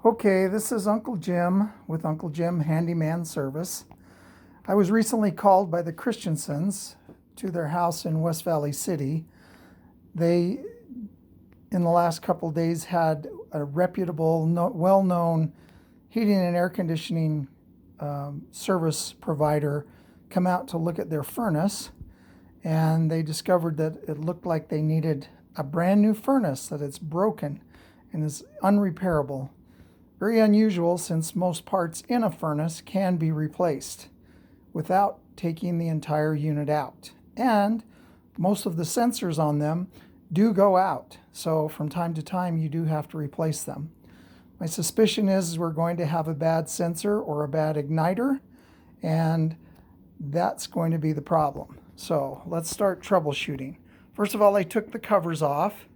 Okay, this is Uncle Jim with Uncle Jim Handyman Service. I was recently called by the Christiansons to their house in West Valley City. They, in the last couple of days, had a reputable, well-known heating and air conditioning service provider come out to look at their furnace, and they discovered that it looked like they needed a brand new furnace, that it's broken and is unrepairable. Very unusual, since most parts in a furnace can be replaced without taking the entire unit out. And most of the sensors on them do go out. So from time to time, you do have to replace them. My suspicion is we're going to have a bad sensor or a bad igniter, and that's going to be the problem. So let's start troubleshooting. First of all, I took the covers off,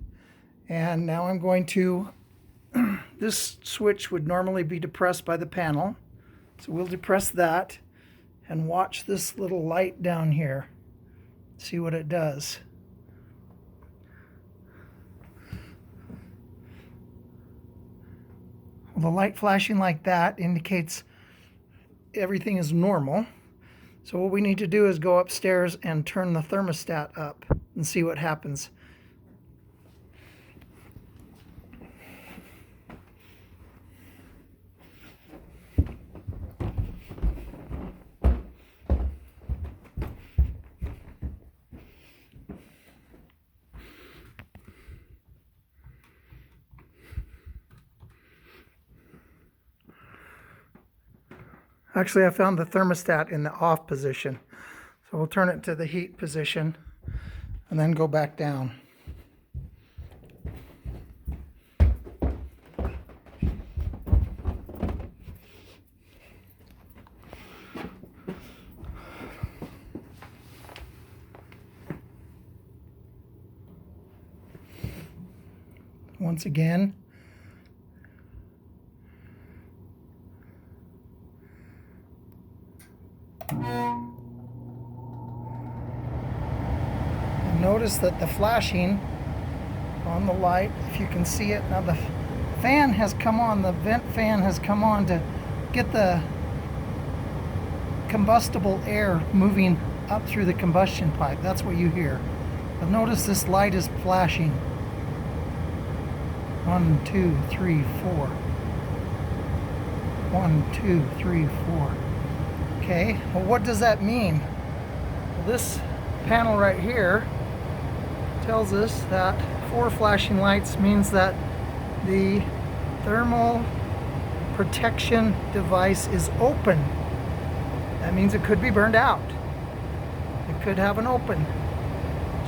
and now I'm going to this switch would normally be depressed by the panel, so we'll depress that and watch this little light down here, see what it does. Well, the light flashing like that indicates everything is normal. So what we need to do is go upstairs and turn the thermostat up and see what happens. Actually, I found the thermostat in the off position. So we'll turn it to the heat position and then go back down. Once again, notice that the flashing on the light, if you can see it now, the fan has come on, the vent fan has come on to get the combustible air moving up through the combustion pipe. That's what you hear. But notice this light is flashing. 1, 2, 3, 4. 1, 2, 3, 4. Okay, well, what does that mean? Well, this panel right here tells us that 4 flashing lights means that the thermal protection device is open. That means it could be burned out. It could have an open.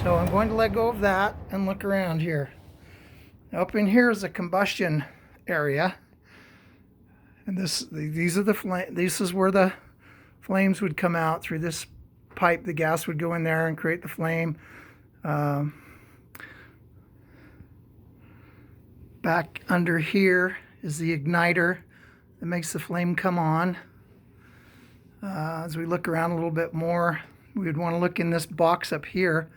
So I'm going to let go of that and look around here. Up in here is a combustion area, and this is where the flames would come out through this pipe. The gas would go in there and create the flame. Back under here is the igniter that makes the flame come on. As we look around a little bit more, we would want to look in this box up here.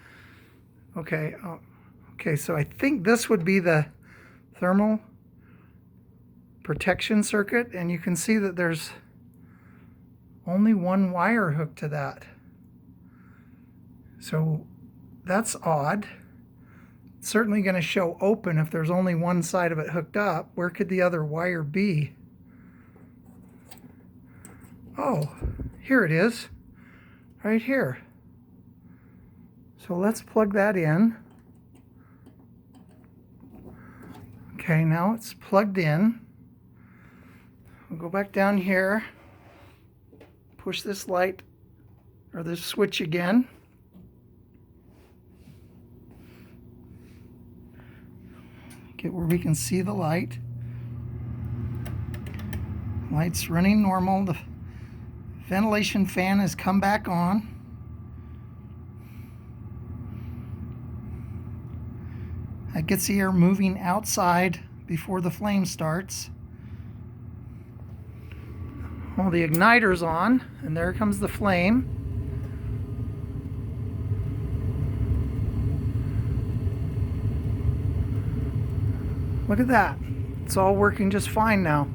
Okay, okay, so I think this would be the thermal protection circuit, and you can see that there's only one wire hooked to that. So that's odd. It's certainly going to show open if there's only one side of it hooked up. Where could the other wire be? Oh, here it is, right here. So let's plug that in. Okay, now it's plugged in. We'll go back down here, push this light or this switch again. Get where we can see the light. Light's running normal. The ventilation fan has come back on. That gets the air moving outside before the flame starts. Well, the igniter's on, and there comes the flame. Look at that. It's all working just fine now.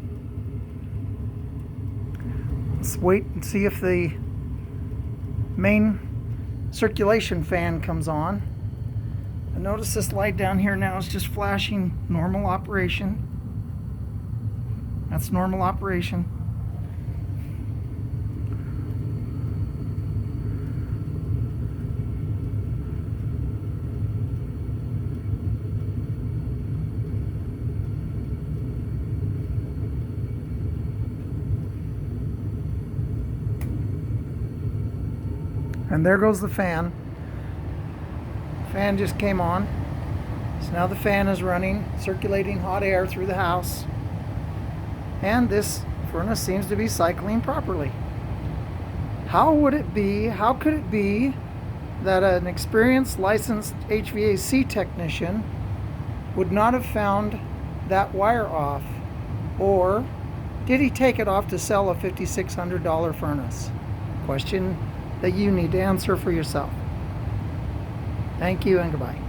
Let's wait and see if the main circulation fan comes on. And notice this light down here now is just flashing normal operation. That's normal operation. And there goes the fan. Fan just came on. So now the fan is running, circulating hot air through the house. And this furnace seems to be cycling properly. How could it be that an experienced licensed HVAC technician would not have found that wire off? Or did he take it off to sell a $5,600 furnace? Question that you need to answer for yourself. Thank you and goodbye.